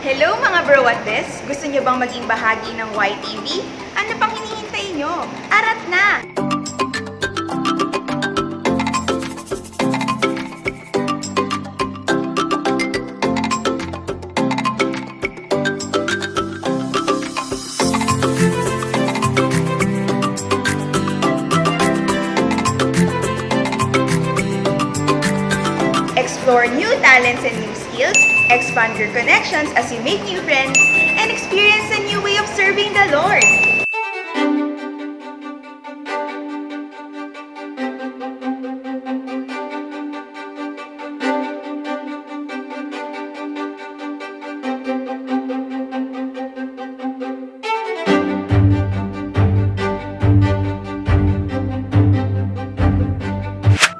Hello mga bro at bes! Gusto niyo bang maging bahagi ng YTV? Ano pang hinihintay niyo? Arat na! Explore new talents and new skills, expand your connections as you make new friends, and experience a new way of serving the Lord.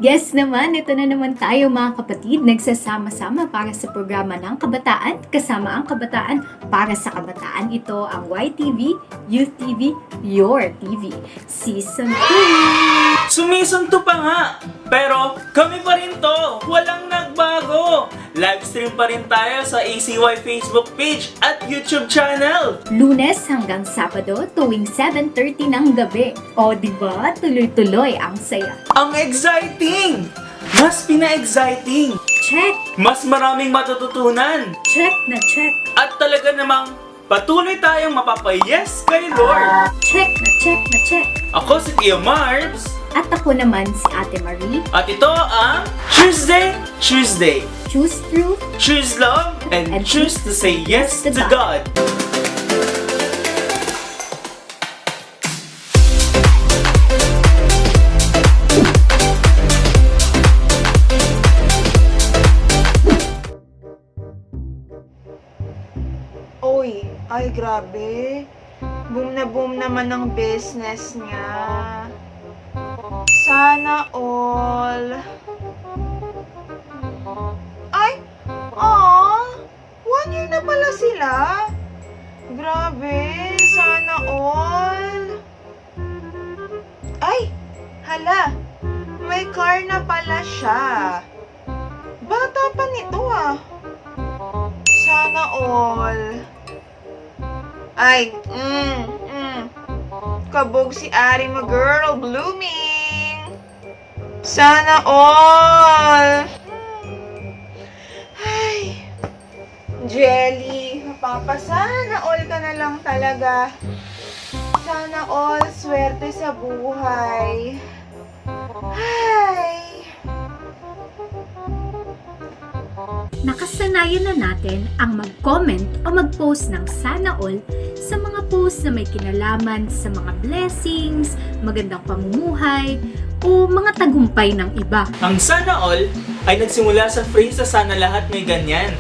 Yes naman, ito na naman tayo mga kapatid, nagsasama-sama para sa programa ng kabataan, kasama ang kabataan para sa kabataan. Ito ang YTV, Youth TV, Your TV, Season 2! Sumisunto pa nga! Pero kami pa rin to! Walang nagbago! Livestream pa rin tayo sa ACY Facebook page at YouTube channel! Lunes hanggang Sabado tuwing 7:30 ng gabi. O diba, tuloy-tuloy ang saya. Ang exciting! Mas pina-exciting! Check! Mas maraming matututunan! Check na check! At talaga namang patuloy tayong mapapayes kay Lord! Check na check na check! Ako si Tia Marbs. At ako naman si Ate Marie. At ito ang Chooseday Tuesday. Choose truth, Choose love and choose to say yes to God. Oy, ay grabe. Boom naman ang business niya. Sana all. Ay! Aww! 1 year na pala sila. Grabe! Sana all. Ay! Hala! May car na pala siya. Bata pa nito ah. Sana all. Ay! Kabog si Ari mo girl, blooming. Sana all. Ay, Jelly, mapapasana all ka na lang talaga. Sana all swerte sa buhay. Ay. Nakasanayan na natin ang mag-comment o mag-post ng sana all sa mga post na may kinalaman sa mga blessings, magandang pamumuhay, o mga tagumpay ng iba. Ang sana all ay nagsimula sa phrase na sana lahat may ganyan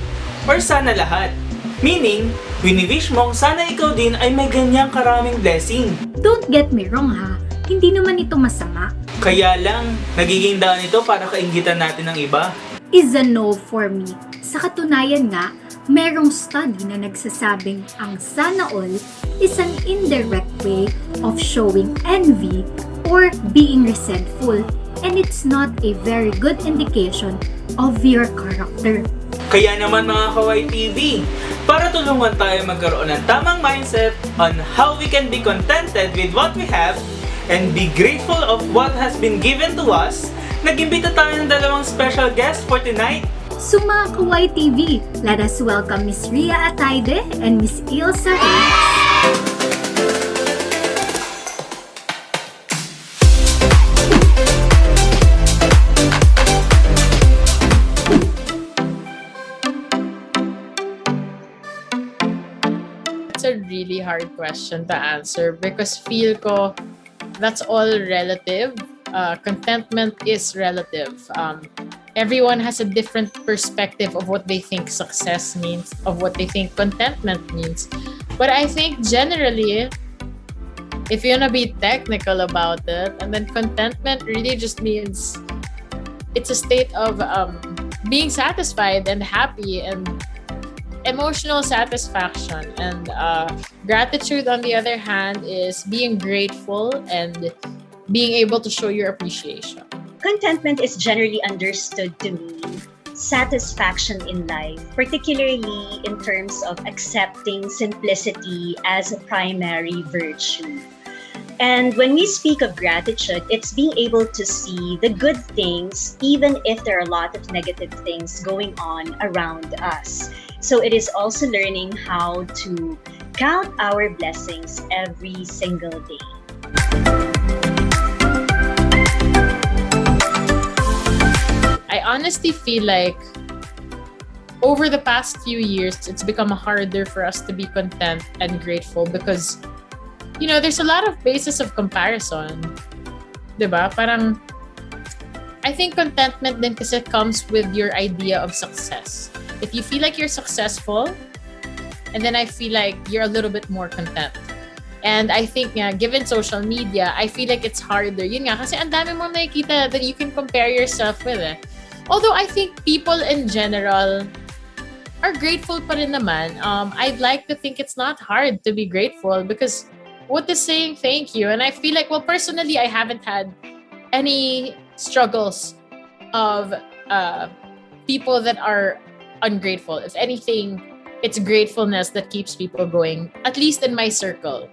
or sana lahat. Meaning, wini-wish mong sana ikaw din ay may ganyang karaming blessing. Don't get me wrong ha, hindi naman ito masama. Kaya lang, nagiging daan ito para kainggitan natin ng iba. Is a no for me. Sa katunayan nga, merong study na nagsasabing ang sana all is an indirect way of showing envy or being resentful, and it's not a very good indication of your character. Kaya naman mga Kaway TV, para tulungan tayo magkaroon ng tamang mindset on how we can be contented with what we have and be grateful of what has been given to us, nag-imbita tayo ng dalawang special guest for tonight. So mga Kaway TV, let us welcome Miss Ria Atayde and Miss Ilsa Reyes. It's a really hard question to answer because feel ko that's all relative. Contentment is relative. Everyone has a different perspective of what they think success means, of what they think contentment means. But I think generally, if you wanna be technical about it, and then contentment really just means it's a state of being satisfied and happy and emotional satisfaction. And gratitude, on the other hand, is being grateful and being able to show your appreciation. Contentment is generally understood to mean satisfaction in life, particularly in terms of accepting simplicity as a primary virtue. And when we speak of gratitude, it's being able to see the good things, even if there are a lot of negative things going on around us. So it is also learning how to count our blessings every single day. I honestly feel like over the past few years, it's become harder for us to be content and grateful because, you know, there's a lot of basis of comparison. Diba? Parang, I think contentment din kasi comes with your idea of success. If you feel like you're successful, and then I feel like you're a little bit more content. And I think nga, given social media, I feel like it's harder. Yun nga, kasi ang dami mo nakikita that you can compare yourself with eh. Although I think people in general are grateful pa rin naman. I'd like to think it's not hard to be grateful because what is saying thank you? And I feel like, well, personally, I haven't had any struggles of people that are ungrateful. If anything, it's gratefulness that keeps people going, at least in my circle.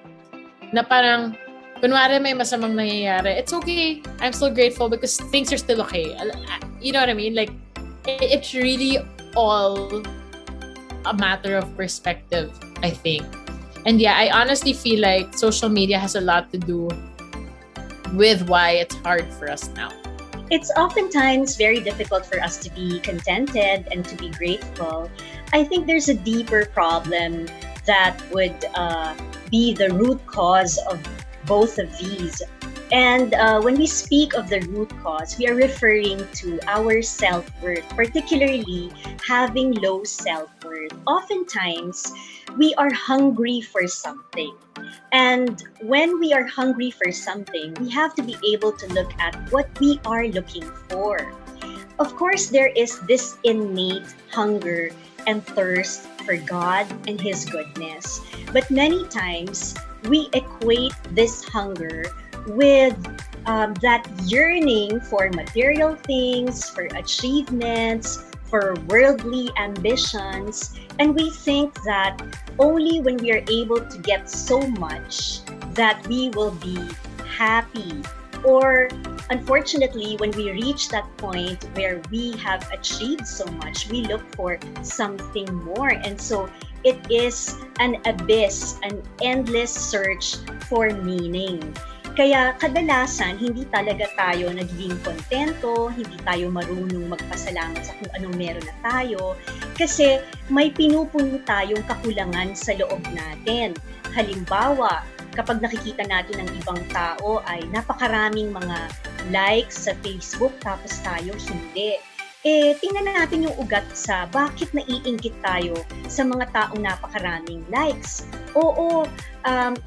Na parang, kunwari may masamang nangyayari, it's okay. I'm still grateful because things are still okay. You know what I mean? Like, it's really all a matter of perspective, I think. And yeah, I honestly feel like social media has a lot to do with why it's hard for us now. It's oftentimes very difficult for us to be contented and to be grateful. I think there's a deeper problem that would be the root cause of both of these. And when we speak of the root cause, we are referring to our self-worth, particularly having low self-worth. Oftentimes, we are hungry for something. And when we are hungry for something, we have to be able to look at what we are looking for. Of course, there is this innate hunger and thirst for God and His goodness. But many times, we equate this hunger with that yearning for material things, for achievements, for worldly ambitions. And we think that only when we are able to get so much that we will be happy. Or unfortunately, when we reach that point where we have achieved so much, we look for something more. And so it is an abyss, an endless search for meaning. Kaya kadalasan, hindi talaga tayo nagiging kontento, hindi tayo marunong magpasalamat sa kung anong meron na tayo, kasi may pinupuno tayong kakulangan sa loob natin. Halimbawa, kapag nakikita natin ng ibang tao ay napakaraming mga likes sa Facebook tapos tayo hindi. Tingnan natin yung ugat sa bakit naiinggit tayo sa mga taong napakaraming likes. Oo,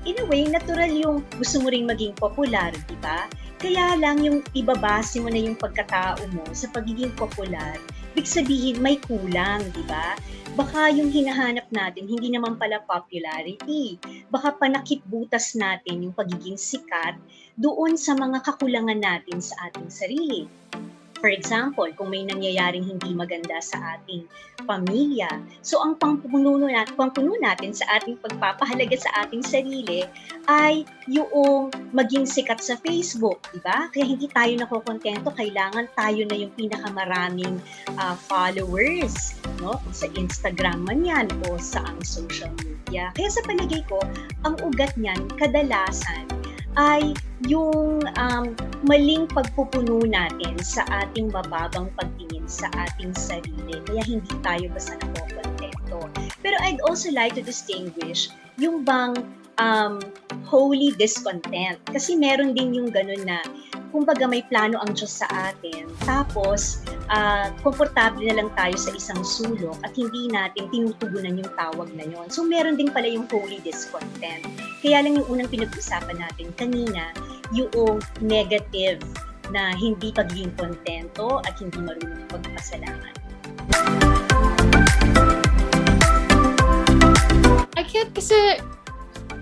in a way, natural yung gusto mo ring maging popular, di ba? Kaya lang yung ibabase mo na yung pagkatao mo sa pagiging popular, ibig sabihin may kulang, di ba? Baka yung hinahanap natin, hindi naman pala popularity. Baka panakip butas natin yung pagiging sikat doon sa mga kakulangan natin sa ating sarili. For example, kung may nangyayaring hindi maganda sa ating pamilya, so ang pangpuno natin sa ating pagpapahalaga sa ating sarili ay yung maging sikat sa Facebook, di ba? Kaya hindi tayo nakokontento, kailangan tayo na yung pinakamaraming followers, no? Sa Instagram man yan o sa ang social media. Kaya sa palagay ko, ang ugat niyan kadalasan ay yung maling pagpupuno natin sa ating mababang pagtingin sa ating sarili. Kaya hindi tayo basta nakokontento. Pero I'd also like to distinguish yung bang holy discontent. Kasi meron din yung ganun na kumbaga may plano ang Diyos sa atin, tapos komportable na lang tayo sa isang sulok at hindi natin tinutugunan yung tawag na yon. So meron din pala yung holy discontent. Kaya lang yung unang pinag-usapan natin kanina, yung negative na hindi pagiging kontento at hindi marunong magpasalamat.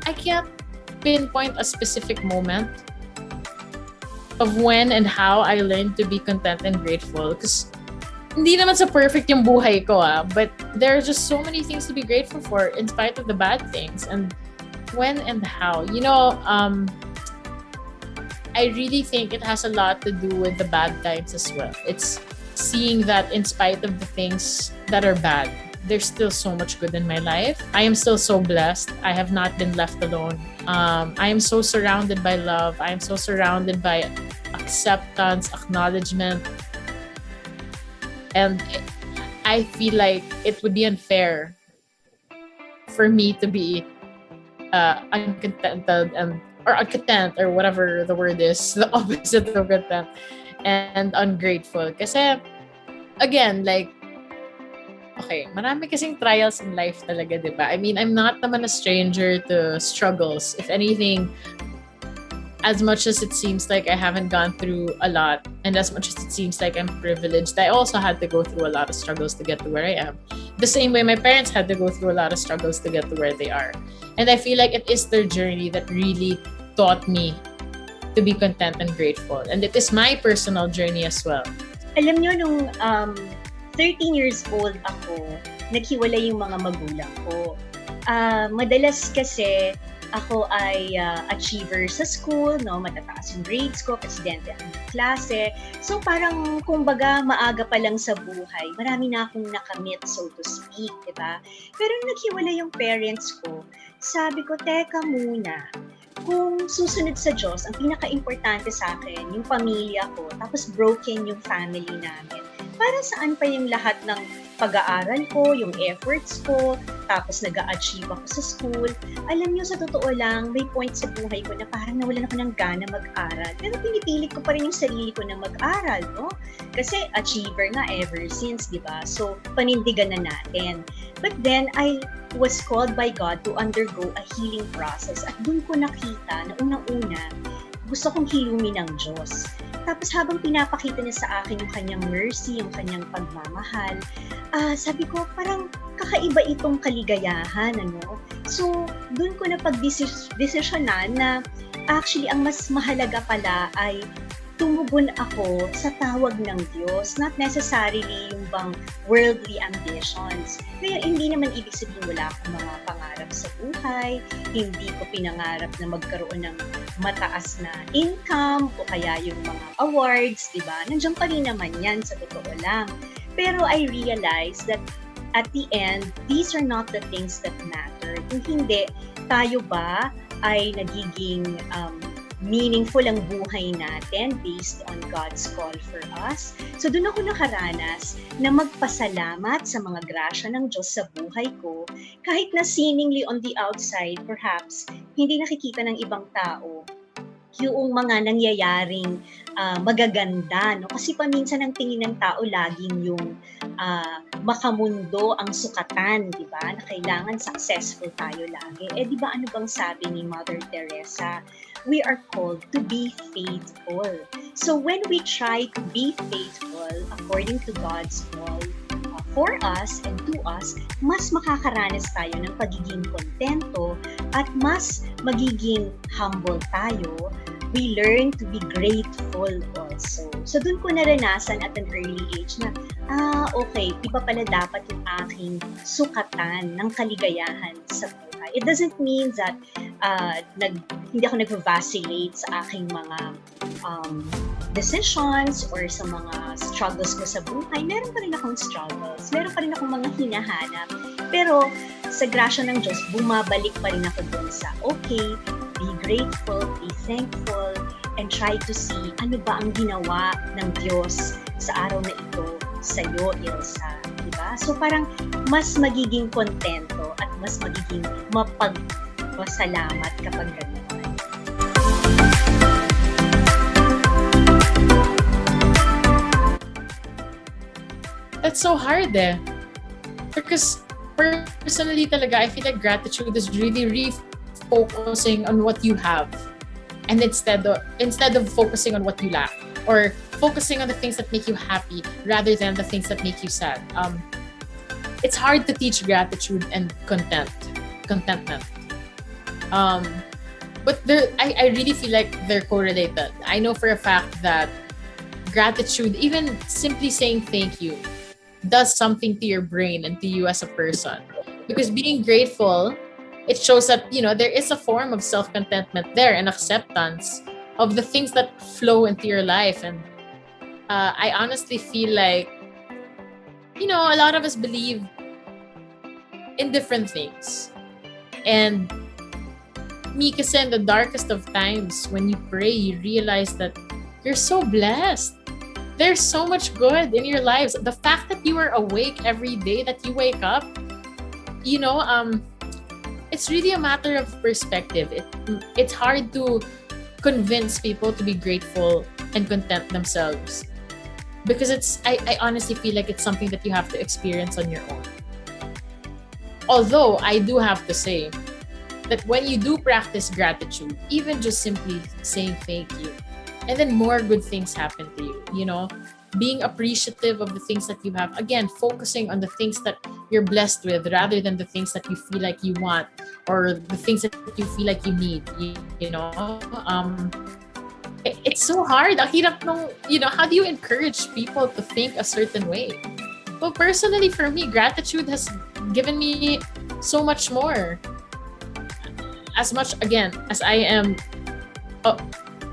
I can't pinpoint a specific moment of when and how I learned to be content and grateful. Because hindi naman sa perfect yung buhay ko, but there are just so many things to be grateful for in spite of the bad things. And when and how, I really think it has a lot to do with the bad times as well. It's seeing that in spite of the things that are bad, there's still so much good in my life. I am still so blessed. I have not been left alone. I am so surrounded by love. I am so surrounded by acceptance, acknowledgement. And I feel like it would be unfair for me to be uncontented or uncontent, or whatever the word is, the opposite of content, and ungrateful. Kasi, again, like, okay, marami kasing trials in life talaga, di ba? I mean, I'm not naman a stranger to struggles. If anything, as much as it seems like I haven't gone through a lot, and as much as it seems like I'm privileged, I also had to go through a lot of struggles to get to where I am. The same way my parents had to go through a lot of struggles to get to where they are. And I feel like it is their journey that really taught me to be content and grateful. And it is my personal journey as well. Alam nyo, nung 13 years old ako, naghiwalay yung mga magulang ko. Madalas kasi ako ay achiever sa school, no? Matataas yung grades ko, presidente ang klase. So parang kumbaga maaga pa lang sa buhay, marami na akong nakamit, so to speak, di ba? Pero nung naghiwalay yung parents ko, sabi ko, teka muna, kung susunod sa Diyos, ang pinaka-importante sa akin, yung pamilya ko, tapos broken yung family namin. Para saan pa yung lahat ng pag-aaral ko, yung efforts ko, tapos nag-a-achieve ako sa school. Alam niyo, sa totoo lang, may point sa buhay ko na parang nawalan ako ng gana mag-aral. Pero pinipilit ko pa rin yung sarili ko na mag-aral, no? Kasi achiever nga ever since, di ba? So, panindigan na natin. But then, I was called by God to undergo a healing process. At dun ko nakita na unang-una, gusto kong hilumi ng Diyos. Tapos habang pinapakita niya sa akin yung kanyang mercy, yung kanyang pagmamahal, sabi ko, parang kakaiba itong kaligayahan, ano? So, dun ko na pagdesisyonan na actually, ang mas mahalaga pala ay tumugon ako sa tawag ng Diyos, not necessarily yung bang worldly ambitions. Kaya hindi naman ibig sabihin wala akong mga pangarap sa buhay, hindi ko pinangarap na magkaroon ng mataas na income o kaya yung mga awards, di ba? Nandiyan pa rin naman yan sa totoo lang. Pero I realized that at the end, these are not the things that matter. Kung hindi, tayo ba ay nagiging meaningful ang buhay natin based on God's call for us. So doon ako nakaranas na magpasalamat sa mga grasya ng Diyos sa buhay ko, kahit na seemingly on the outside, perhaps, hindi nakikita ng ibang tao yung mga nangyayaring magaganda, no? Kasi paminsan ang tingin ng tao laging yung makamundo ang sukatan, di ba? Na kailangan successful tayo lagi. Di ba ano bang sabi ni Mother Teresa? We are called to be faithful. So when we try to be faithful according to God's call for us and to us, mas makakaranas tayo ng pagiging kontento at mas magiging humble tayo. We learn to be grateful also. So dun ko naranasan at an early age na, okay, iba pala dapat yung aking sukatan ng kaligayahan sa buhay. It doesn't mean that hindi ako nag-vacillate sa aking mga decisions or sa mga struggles ko sa buhay. Meron pa rin akong struggles. Meron pa rin akong mga hinahanap. Pero sa grasya ng Diyos, bumabalik pa rin ako dun sa, okay, be grateful, be thankful, and try to see ano ba ang ginawa ng Diyos sa araw na ito sa'yo, Ilsa. Diba? So parang mas magiging kontento at mas magiging mapagpasalamat kapag gano'n. That's so hard because personally talaga, I feel like gratitude is really focusing on what you have, and instead of focusing on what you lack, or focusing on the things that make you happy rather than the things that make you sad. It's hard to teach gratitude and contentment. But I really feel like they're correlated. I know for a fact that gratitude, even simply saying thank you, does something to your brain and to you as a person. Because being grateful, it shows that, there is a form of self-contentment there and acceptance of the things that flow into your life. And I honestly feel like, a lot of us believe in different things. And me, kasi in the darkest of times, when you pray, you realize that you're so blessed. There's so much good in your lives. The fact that you are awake every day, that you wake up, it's really a matter of perspective. It's hard to convince people to be grateful and content themselves, because I honestly feel like it's something that you have to experience on your own. Although I do have to say that when you do practice gratitude, even just simply saying thank you, and then more good things happen to you, being appreciative of the things that you have. Again, focusing on the things that you're blessed with rather than the things that you feel like you want or the things that you feel like you need, it's so hard. Ang hirap nung, how do you encourage people to think a certain way? Well, personally, for me, gratitude has given me so much more. As much, again, as I am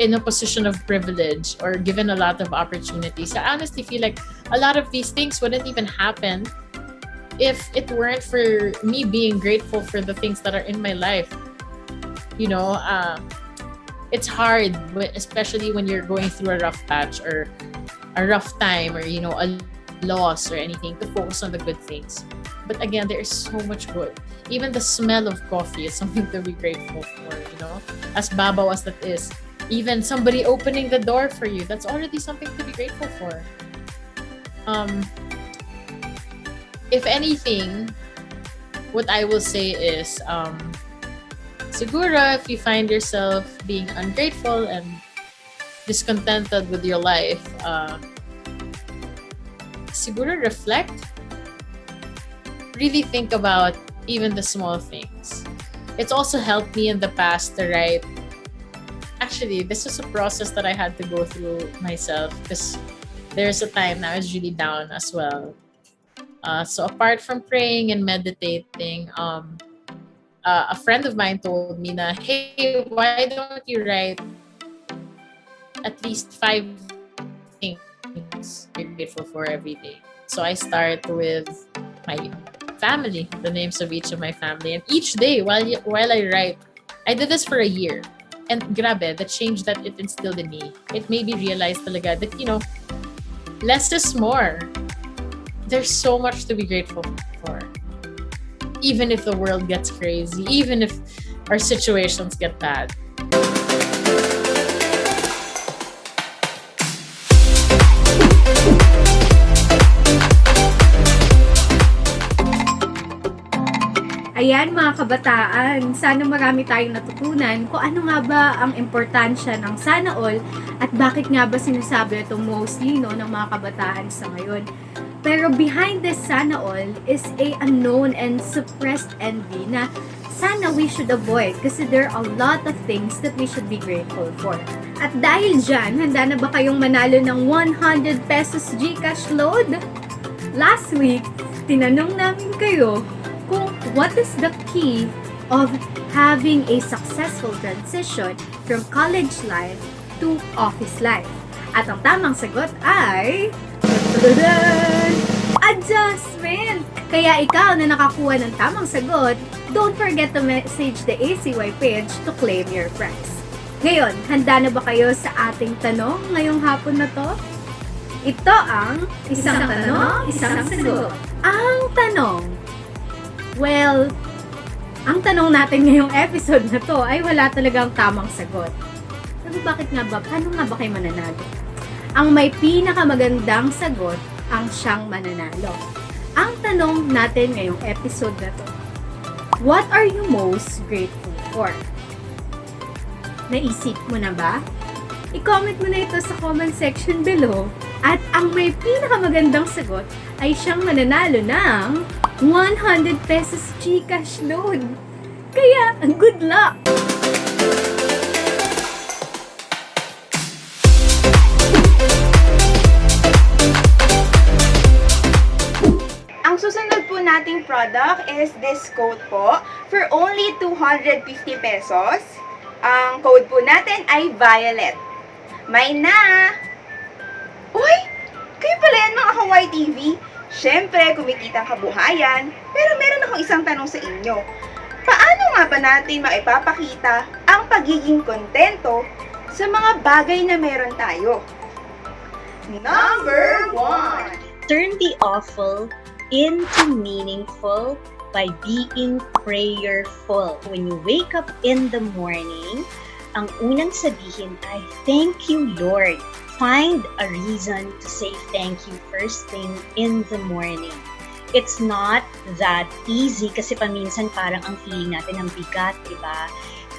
in a position of privilege or given a lot of opportunities, I honestly feel like a lot of these things wouldn't even happen if it weren't for me being grateful for the things that are in my life. It's hard, especially when you're going through a rough patch or a rough time or, a loss or anything, to focus on the good things. But again, there is so much good. Even the smell of coffee is something to be grateful for, as babaw as that is. Even somebody opening the door for you, that's already something to be grateful for. If anything, what I will say is, siguro if you find yourself being ungrateful and discontented with your life, siguro reflect. Really think about even the small things. It's also helped me in the past to write. Actually, this is a process that I had to go through myself, because there's a time I was really down as well. So apart from praying and meditating, a friend of mine told me na, hey, why don't you write at least 5 things you're grateful for every day? So I start with my family, the names of each of my family. And each day, while I write, I did this for a year. And grabe, the change that it instilled in me, it made me realize talaga that, less is more. There's so much to be grateful for. Even if the world gets crazy, even if our situations get bad. Ayan mga kabataan, sana marami tayong natutunan kung ano nga ba ang importansya ng sana all at bakit nga ba sinasabi ito mostly ng mga kabataan sa ngayon. Pero behind this sana all is a unknown and suppressed envy na sana we should avoid kasi there are a lot of things that we should be grateful for. At dahil dyan, handa na ba kayong manalo ng 100 pesos GCash load? Last week, tinanong namin kayo kung what is the key of having a successful transition from college life to office life. At ang tamang sagot ay adjustment! Kaya ikaw na nakakuha ng tamang sagot, don't forget to message the ACY page to claim your prize. Ngayon, handa na ba kayo sa ating tanong ngayong hapon na to? Ito ang isang tanong, isang sagot. Ang tanong, well, ang tanong natin ngayong episode na to ay wala talagang tamang sagot. Pero bakit nga ba? Paano nga ba kayo mananalo? Ang may pinakamagandang sagot ang siyang mananalo. Ang tanong natin ngayong episode na to, what are you most grateful for? Naisip mo na ba? I-comment mo na ito sa comment section below. At ang may pinakamagandang sagot ay siyang mananalo ng 100 pesos GCash load. Kaya, good luck! po nating product is this coat po for only 250 pesos. Ang code po natin ay Violet. May na! Uy! Kayo pala yan mga ka-White TV. Siyempre, kumikitang kabuhayan. Pero meron akong isang tanong sa inyo. Paano nga ba natin maipapakita ang pagiging kontento sa mga bagay na meron tayo? Number 1. Turn the awful into meaningful by being prayerful. When you wake up in the morning, ang unang sabihin ay, "Thank you, Lord." Find a reason to say thank you first thing in the morning. It's not that easy kasi paminsan parang ang feeling natin ang bigat, diba?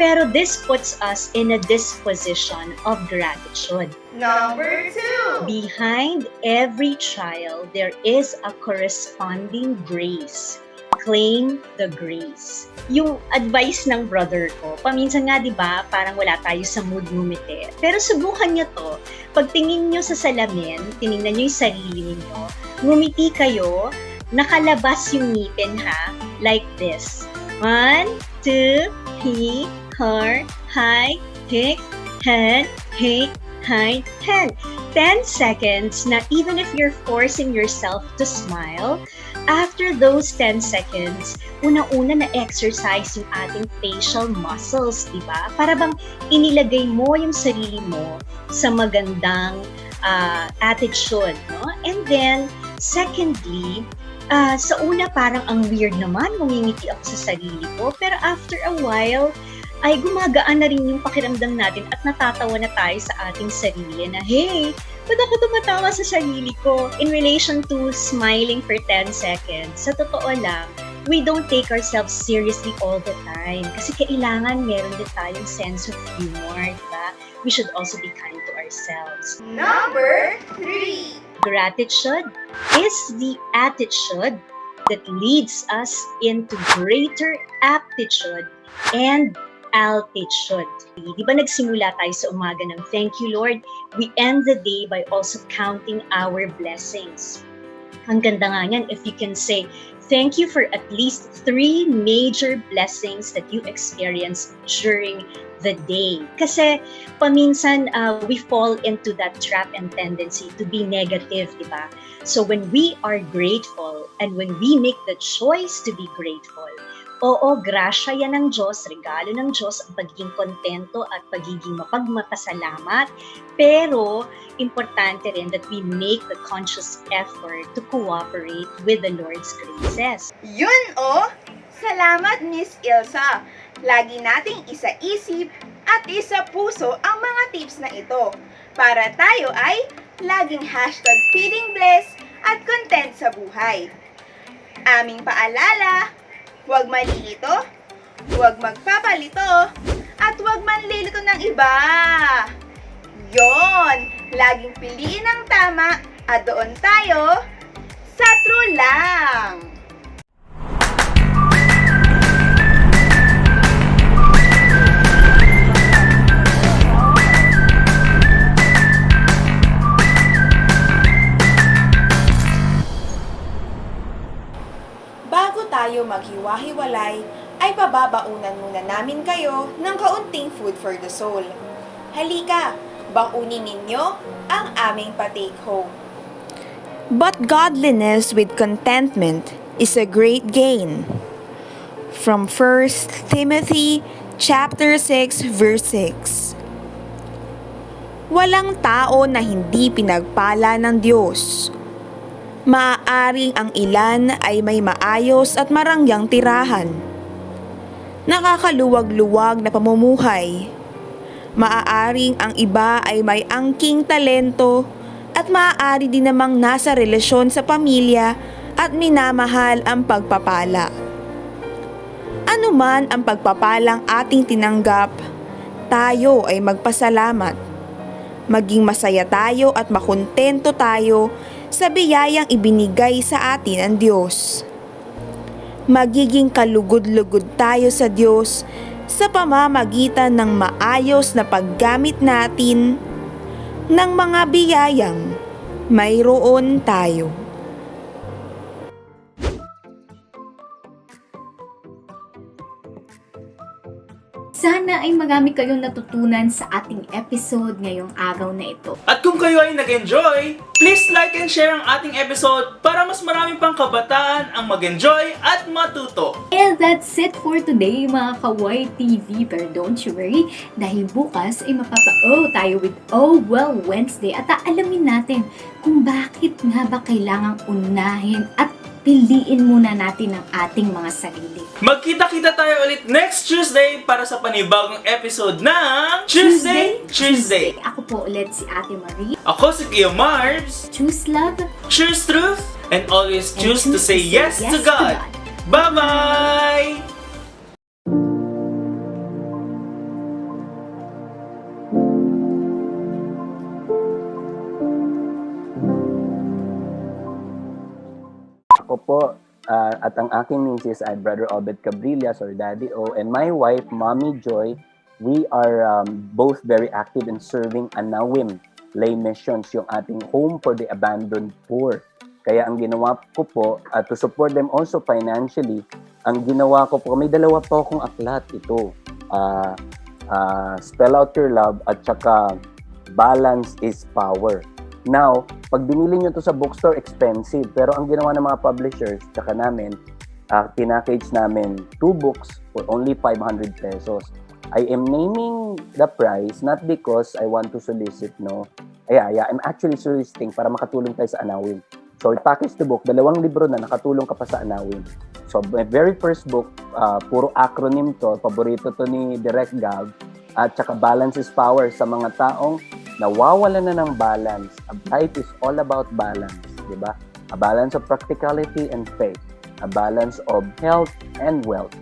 Pero this puts us in a disposition of gratitude. Number 2. Behind every trial, there is a corresponding grace. Claim the grace. Yung advice ng brother ko, paminsan nga 'di ba, parang wala tayo sa mood ngumiti. Pero subukan niyo 'to. Pagtingin niyo sa salamin, tiningnan niyo 'yung sarili niyo, ngumiti kayo, nakalabas yung ngipin ha, like this. 1, 2, 3, 4, 5, 6, 7, 8, 9, 10. 10 seconds na even if you're forcing yourself to smile, after those 10 seconds, unang-una na-exercise yung ating facial muscles, di ba? Para bang inilagay mo yung sarili mo sa magandang attitude, no? And then, secondly, sa una parang ang weird naman, ngumingiti ako sa sarili ko, pero after a while, ay gumagaan na rin yung pakiramdam natin at natatawa na tayo sa ating sarili na, hey, ba't ako tumatawa sa sarili ko? In relation to smiling for 10 seconds, sa totoo lang, we don't take ourselves seriously all the time. Kasi kailangan meron din tayong sense of humor, diba? We should also be kind to ourselves. Number 3. Gratitude is the attitude that leads us into greater aptitude and altitude. Di ba nagsimula tayo sa umaga ng thank you, Lord? We end the day by also counting our blessings. Ang ganda nga yan if you can say, thank you for at least 3 major blessings that you experienced during the day. Kasi paminsan we fall into that trap and tendency to be negative, di ba? So when we are grateful and when we make the choice to be grateful, oo, grasya yan ng Diyos, regalo ng Diyos ang pagiging kontento at pagiging mapagmapasalamat. Pero, importante rin that we make the conscious effort to cooperate with the Lord's graces. Yun oh! Salamat, Miss Ilsa! Lagi nating isa-isip at isa-puso ang mga tips na ito para tayo ay laging #feeling blessed at content sa buhay. Aming paalala, huwag malilito, huwag magpapalito, at huwag manlilito ng iba. Yon! Laging piliin ang tama at doon tayo sa true lang! Bago tayo maghiwa-hiwalay, ay pababaunan muna namin kayo ng kaunting food for the soul. Halika, baunin ninyo ang aming pa-take home. But godliness with contentment is a great gain. From 1 Timothy chapter 6 verse 6. Walang tao na hindi pinagpala ng Diyos. Maaaring ang ilan ay may maayos at marangyang tirahan, nakakaluwag-luwag na pamumuhay. Maaaring ang iba ay may angking talento at maaari din namang nasa relasyon sa pamilya at minamahal ang pagpapala. Ano man ang pagpapalang ating tinanggap, tayo ay magpasalamat. Maging masaya tayo at makontento tayo sa biyayang ibinigay sa atin ng Diyos. Magiging kalugod-lugod tayo sa Diyos sa pamamagitan ng maayos na paggamit natin ng mga biyayang mayroon tayo. Sana ay marami kayong natutunan sa ating episode ngayong araw na ito. At kung kayo ay nag-enjoy, please like and share ang ating episode para mas marami pang kabataan ang mag-enjoy at matuto. And that's it for today mga Kawai TV. Pero don't you worry, dahil bukas ay mapapa-O tayo with Oh Well Wednesday at aalamin natin kung bakit nga ba kailangang unahin at piliin muna natin ang ating mga sarili. Magkita-kita tayo ulit next Tuesday para sa panibagong episode ng Chooseday Tuesday. Ako po ulit si Ate Marie. Ako si Kuya Marbs. Choose love. Choose truth and always choose to say yes to God. Bye-bye! Ako po at ang aking misis ay Brother Obed Cabrillas or Daddy O, and my wife, Mommy Joy. We are both very active in serving Anawim Lay Missions, yung ating home for the abandoned poor. Kaya ang ginawa ko po, to support them also financially, ang ginawa ko po, may dalawa po akong aklat ito. Spell Out Your Love at saka Balance is Power. Now, pag binili nyo to sa bookstore, expensive. Pero ang ginawa ng mga publishers, tsaka namin, pinackage namin 2 books for only 500 pesos. I am naming the price not because I want to solicit, no. I'm actually soliciting para makatulong tayo sa Anawin. So, package the book, 2 libro na nakatulong ka pa sa Anawin. So, my very first book, puro acronym to, paborito to ni Direct Gav, at tsaka Balance is Power sa mga taong nawawalan na ng balance. Life is all about balance, di ba? A balance of practicality and faith. A balance of health and wealth.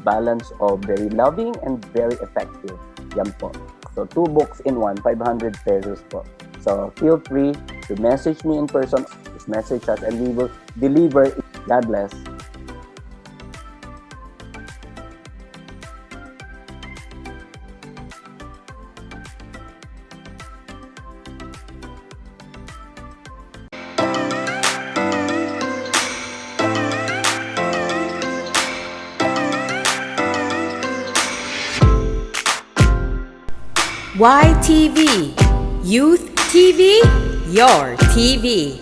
Balance of very loving and very effective. Yan po. So, 2 books in 1, 500 pesos po. So, feel free to message me in person. Just message us and we will deliver. God bless. YTV Youth TV, your TV.